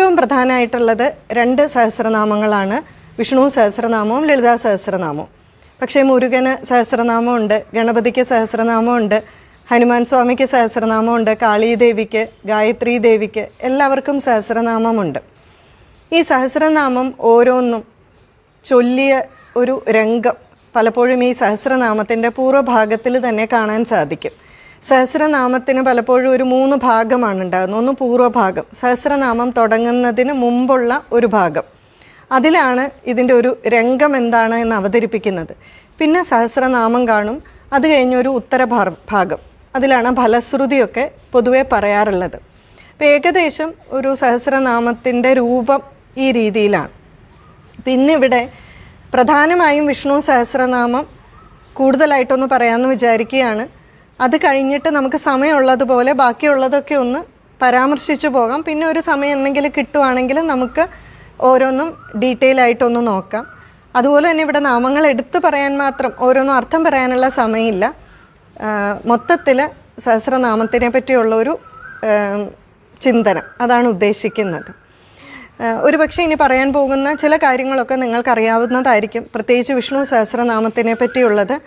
ഏറ്റവും പ്രധാനമായിട്ടുള്ളത് 2 സഹസ്രനാമങ്ങളാണ്, വിഷ്ണു സഹസ്രനാമവും ലളിതാ സഹസ്രനാമവും. പക്ഷേ മുരുകന് സഹസ്രനാമമുണ്ട്, ഗണപതിക്ക് സഹസ്രനാമമുണ്ട്, ഹനുമാൻ സ്വാമിക്ക് സഹസ്രനാമമുണ്ട്, കാളീദേവിക്ക്, ഗായത്രി ദേവിക്ക് എല്ലാവർക്കും സഹസ്രനാമമുണ്ട്. ഈ സഹസ്രനാമം ഓരോന്നും ചൊല്ലിയ ഒരു രംഗം പലപ്പോഴും ഈ സഹസ്രനാമത്തിൻ്റെ പൂർവ്വഭാഗത്തിൽ തന്നെ കാണാൻ സാധിക്കും. സഹസ്രനാമത്തിന് പലപ്പോഴും ഒരു 3 ഭാഗമാണ് ഉണ്ടാകുന്നത്. ഒന്ന് പൂർവ്വഭാഗം, സഹസ്രനാമം തുടങ്ങുന്നതിന് മുമ്പുള്ള ഒരു ഭാഗം, അതിലാണ് ഇതിൻ്റെ ഒരു രംഗം എന്താണ് എന്ന് അവതരിപ്പിക്കുന്നത്. പിന്നെ സഹസ്രനാമം കാണും, അത് കഴിഞ്ഞൊരു ഭാഗം, അതിലാണ് ഫലശ്രുതിയൊക്കെ പൊതുവെ പറയാറുള്ളത്. അപ്പോൾ ഏകദേശം ഒരു സഹസ്രനാമത്തിൻ്റെ രൂപം ഈ രീതിയിലാണ്. പിന്നിവിടെ പ്രധാനമായും വിഷ്ണു സഹസ്രനാമം കൂടുതലായിട്ടൊന്ന് പറയാമെന്ന് വിചാരിക്കുകയാണ്. അത് കഴിഞ്ഞിട്ട് നമുക്ക് സമയമുള്ളതുപോലെ ബാക്കിയുള്ളതൊക്കെ ഒന്ന് പരാമർശിച്ചു പോകാം. പിന്നെ ഒരു സമയം എന്തെങ്കിലും കിട്ടുവാണെങ്കിൽ നമുക്ക് ഓരോന്നും ഡീറ്റെയിൽ ആയിട്ടൊന്ന് നോക്കാം. അതുപോലെ തന്നെ ഇവിടെ നാമങ്ങൾ എടുത്ത് പറയാൻ മാത്രം ഓരോന്നും അർത്ഥം പറയാനുള്ള സമയമില്ല. മൊത്തത്തിൽ സഹസ്രനാമത്തിനെ പറ്റിയുള്ളൊരു ചിന്തനം അതാണ് ഉദ്ദേശിക്കുന്നത്. ഒരുപക്ഷെ ഇനി പറയാൻ പോകുന്ന ചില കാര്യങ്ങളൊക്കെ നിങ്ങൾക്കറിയാവുന്നതായിരിക്കും, പ്രത്യേകിച്ച് വിഷ്ണു സഹസ്രനാമത്തിനെ പറ്റിയുള്ളത്.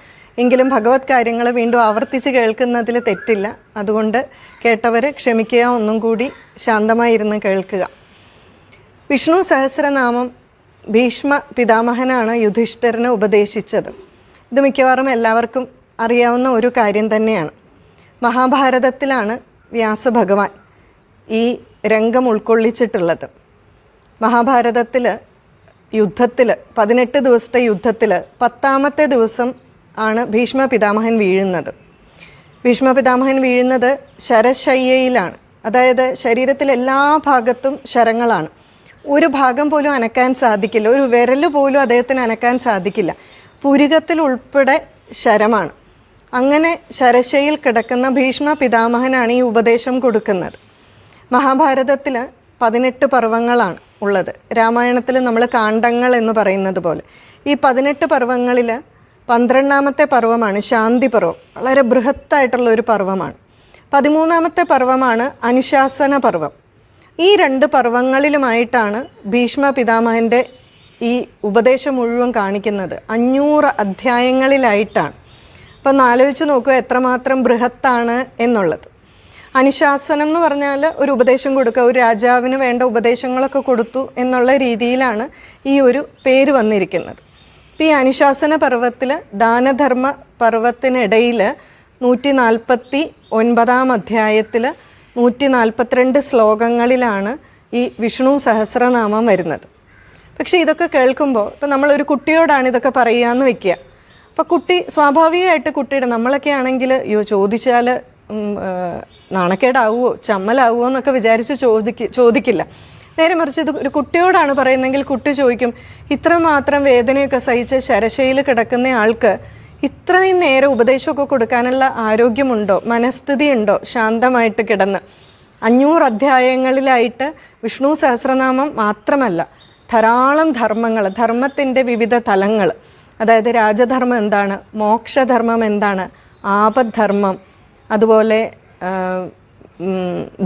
എങ്കിലും ഭഗവത് കാര്യങ്ങൾ വീണ്ടും ആവർത്തിച്ച് കേൾക്കുന്നതിൽ തെറ്റില്ല. അതുകൊണ്ട് കേട്ടവർ ക്ഷമിക്കുക, ഒന്നും കൂടി ശാന്തമായിരുന്ന് കേൾക്കുക. വിഷ്ണു സഹസ്രനാമം ഭീഷ്മ പിതാമഹനാണ് യുധിഷ്ഠിരന് ഉപദേശിച്ചത്. ഇത് മിക്കവാറും എല്ലാവർക്കും അറിയാവുന്ന ഒരു കാര്യം തന്നെയാണ്. മഹാഭാരതത്തിലാണ് വ്യാസഭഗവാൻ ഈ രംഗം ഉൾക്കൊള്ളിച്ചിട്ടുള്ളത്. മഹാഭാരതത്തിൽ യുദ്ധത്തിൽ 18 ദിവസത്തെ യുദ്ധത്തിൽ 10ാമത്തെ ദിവസം ആണ് ഭീഷ്മ പിതാമഹൻ വീഴുന്നത്. ഭീഷ്മ പിതാമഹൻ വീഴുന്നത് ശരശയ്യയിലാണ്. അതായത് ശരീരത്തിൽ എല്ലാ ഭാഗത്തും ശരങ്ങളാണ്. ഒരു ഭാഗം പോലും അനക്കാൻ സാധിക്കില്ല, ഒരു വിരൽ പോലും അദ്ദേഹത്തിന് അനക്കാൻ സാധിക്കില്ല. പുരികത്തിൽ ഉൾപ്പെടെ ശരമാണ്. അങ്ങനെ ശരശയിൽ കിടക്കുന്ന ഭീഷ്മ പിതാമഹനാണ് ഈ ഉപദേശം കൊടുക്കുന്നത്. മഹാഭാരതത്തിൽ 18 പർവ്വങ്ങളാണ് ഉള്ളത്. രാമായണത്തിൽ നമ്മൾ കാണ്ഡങ്ങൾ എന്ന് പറയുന്നത് പോലെ ഈ 18 പർവ്വങ്ങളിൽ 12ാമത്തെ പർവ്വമാണ് ശാന്തി പർവ്വം. വളരെ ബൃഹത്തായിട്ടുള്ള ഒരു പർവ്വമാണ്. 13ാമത്തെ പർവ്വമാണ് അനുശാസന പർവ്വം. ഈ 2 പർവ്വങ്ങളിലുമായിട്ടാണ് ഭീഷ്മ പിതാമഹൻ്റെ ഈ ഉപദേശം മുഴുവൻ കാണിക്കുന്നത്. 500 അധ്യായങ്ങളിലായിട്ടാണ്. അപ്പം ഒന്ന് ആലോചിച്ച് നോക്കുക എത്രമാത്രം ബൃഹത്താണ് എന്നുള്ളത്. അനുശാസനം എന്ന് പറഞ്ഞാൽ ഒരു ഉപദേശം കൊടുക്കുക, ഒരു രാജാവിന് വേണ്ട ഉപദേശങ്ങളൊക്കെ കൊടുത്തു എന്നുള്ള രീതിയിലാണ് ഈ ഒരു പേര് വന്നിരിക്കുന്നത്. ഇപ്പോൾ ഈ അനുശാസന പർവ്വത്തിൽ ദാനധർമ്മ പർവ്വത്തിനിടയിൽ 149ാം അധ്യായത്തിൽ 142 ശ്ലോകങ്ങളിലാണ് ഈ വിഷ്ണു സഹസ്രനാമം വരുന്നത്. പക്ഷേ ഇതൊക്കെ കേൾക്കുമ്പോൾ ഇപ്പം നമ്മളൊരു കുട്ടിയോടാണ് ഇതൊക്കെ പറയുകയെന്ന് വെക്കുക. അപ്പോൾ കുട്ടി സ്വാഭാവികമായിട്ട് കുട്ടിയുടെ, നമ്മളൊക്കെ ആണെങ്കിൽ ചോദിച്ചാൽ നാണക്കേടാവുമോ ചമ്മലാവുമോ എന്നൊക്കെ വിചാരിച്ച് ചോദിക്കില്ല. നേരെ മറിച്ച് ഇത് ഒരു കുട്ടിയോടാണ് പറയുന്നതെങ്കിൽ കുട്ടി ചോദിക്കും, ഇത്രമാത്രം വേദനയൊക്കെ സഹിച്ച് ശരശയിൽ കിടക്കുന്ന ആൾക്ക് ഇത്രയും നേരം ഉപദേശമൊക്കെ കൊടുക്കാനുള്ള ആരോഗ്യമുണ്ടോ, മനസ്ഥിതി ഉണ്ടോ ശാന്തമായിട്ട് കിടന്ന്? 500 അധ്യായങ്ങളിലായിട്ട് വിഷ്ണു സഹസ്രനാമം മാത്രമല്ല, ധാരാളം ധർമ്മങ്ങൾ, ധർമ്മത്തിൻ്റെ വിവിധ തലങ്ങൾ, അതായത് രാജധർമ്മം എന്താണ്, മോക്ഷധർമ്മം എന്താണ്, ആപദ്ധർമ്മം, അതുപോലെ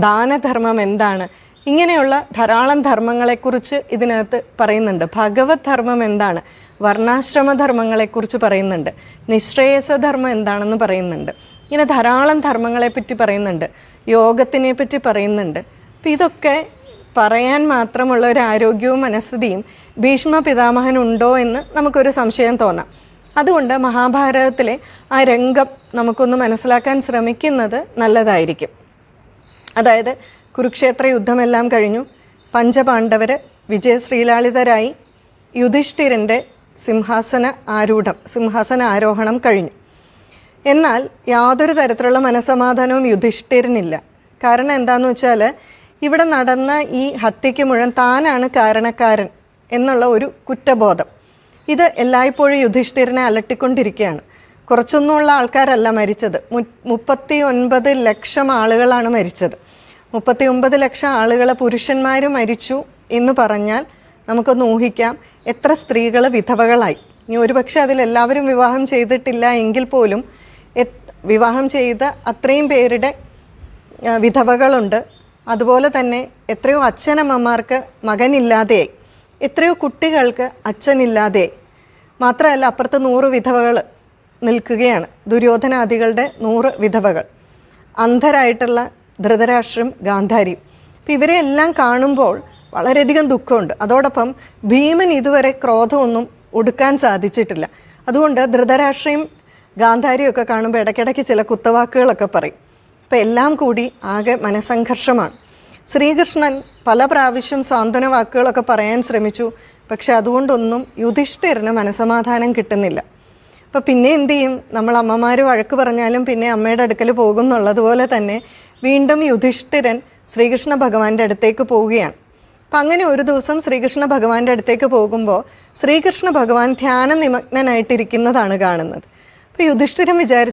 ദാനധർമ്മം എന്താണ്, ഇങ്ങനെയുള്ള ധാരാളം ധർമ്മങ്ങളെക്കുറിച്ച് ഇതിനകത്ത് പറയുന്നുണ്ട്. ഭഗവത് ധർമ്മം എന്താണ്, വർണ്ണാശ്രമധർമ്മങ്ങളെക്കുറിച്ച് പറയുന്നുണ്ട്, നിശ്രേയസധർമ്മം എന്താണെന്ന് പറയുന്നുണ്ട്. ഇങ്ങനെ ധാരാളം ധർമ്മങ്ങളെപ്പറ്റി പറയുന്നുണ്ട്, യോഗത്തിനെ പറ്റി പറയുന്നുണ്ട്. അപ്പം ഇതൊക്കെ പറയാൻ മാത്രമുള്ള ഒരു ആരോഗ്യവും മനസ്ഥിതിയും ഭീഷ്മ പിതാമഹനുണ്ടോ എന്ന് നമുക്കൊരു സംശയം തോന്നാം. അതുകൊണ്ട് മഹാഭാരതത്തിലെ ആ രംഗം നമുക്കൊന്ന് മനസ്സിലാക്കാൻ ശ്രമിക്കുന്നത് നല്ലതായിരിക്കും. അതായത് കുരുക്ഷേത്ര യുദ്ധമെല്ലാം കഴിഞ്ഞു, പഞ്ചപാണ്ഡവർ വിജയശ്രീലാളിതരായി, യുധിഷ്ഠിരൻ്റെ സിംഹാസന ആരോഹണം കഴിഞ്ഞു. എന്നാൽ യാതൊരു തരത്തിലുള്ള മനസമാധാനവും യുധിഷ്ഠിരനില്ല. കാരണം എന്താണെന്ന് വെച്ചാൽ ഇവിടെ നടന്ന ഈ ഹത്യയ്ക്ക് മുഴുവൻ താനാണ് കാരണക്കാരൻ എന്നുള്ള ഒരു കുറ്റബോധം ഇത് എല്ലായ്പ്പോഴും യുധിഷ്ഠിരനെ അലട്ടിക്കൊണ്ടിരിക്കുകയാണ്. കുറച്ചൊന്നുമുള്ള ആൾക്കാരല്ല മരിച്ചത്, 39 ലക്ഷം ആളുകളാണ് മരിച്ചത്. 39 ലക്ഷം ആളുകൾ പുരുഷന്മാർ മരിച്ചു എന്ന് പറഞ്ഞാൽ നമുക്കൊന്ന് ഊഹിക്കാം എത്ര സ്ത്രീകൾ വിധവകളായി. ഇനി ഒരുപക്ഷെ അതിലെല്ലാവരും വിവാഹം ചെയ്തിട്ടില്ല എങ്കിൽ പോലും വിവാഹം ചെയ്ത അത്രയും പേരുടെ വിധവകളുണ്ട്. അതുപോലെ തന്നെ എത്രയോ അച്ഛനമ്മമാർക്ക് മകനില്ലാതെയായി, എത്രയോ കുട്ടികൾക്ക് അച്ഛനില്ലാതെയായി. മാത്രമല്ല അപ്പുറത്ത് 100 വിധവകൾ നിൽക്കുകയാണ്, ദുര്യോധനാദികളുടെ 100 വിധവകൾ, അന്ധരായിട്ടുള്ള ധൃതരാഷ്ട്രം, ഗാന്ധാരിയും. അപ്പം ഇവരെ എല്ലാം കാണുമ്പോൾ വളരെയധികം ദുഃഖമുണ്ട്. അതോടൊപ്പം ഭീമൻ ഇതുവരെ ക്രോധമൊന്നും ഒടുക്കാൻ സാധിച്ചിട്ടില്ല. അതുകൊണ്ട് ധൃതരാഷ്ട്രയും ഗാന്ധാരിയും ഒക്കെ കാണുമ്പോൾ ഇടയ്ക്കിടയ്ക്ക് ചില കുത്തവാക്കുകളൊക്കെ പറയും. അപ്പം എല്ലാം കൂടി ആകെ മനസ്സംഘർഷമാണ്. ശ്രീകൃഷ്ണൻ പല പ്രാവശ്യം സാന്ത്വന വാക്കുകളൊക്കെ പറയാൻ ശ്രമിച്ചു. പക്ഷെ അതുകൊണ്ടൊന്നും യുധിഷ്ഠിരന് മനസമാധാനം കിട്ടുന്നില്ല. അപ്പം പിന്നെ എന്തു ചെയ്യും? നമ്മൾ അമ്മമാർ വഴക്ക് പറഞ്ഞാലും പിന്നെ അമ്മയുടെ അടുക്കൽ പോകും എന്നുള്ളതുപോലെ തന്നെ വീണ്ടും യുധിഷ്ഠിരൻ ശ്രീകൃഷ്ണ ഭഗവാന്റെ അടുത്തേക്ക് പോവുകയാണ്. അപ്പം അങ്ങനെ ഒരു ദിവസം ശ്രീകൃഷ്ണ ഭഗവാന്റെ അടുത്തേക്ക് പോകുമ്പോൾ ശ്രീകൃഷ്ണ ഭഗവാൻ ധ്യാന നിമഗ്നനായിട്ടിരിക്കുന്നതാണ് കാണുന്നത്. അപ്പോൾ യുധിഷ്ഠിരൻ വിചാരിച്ചു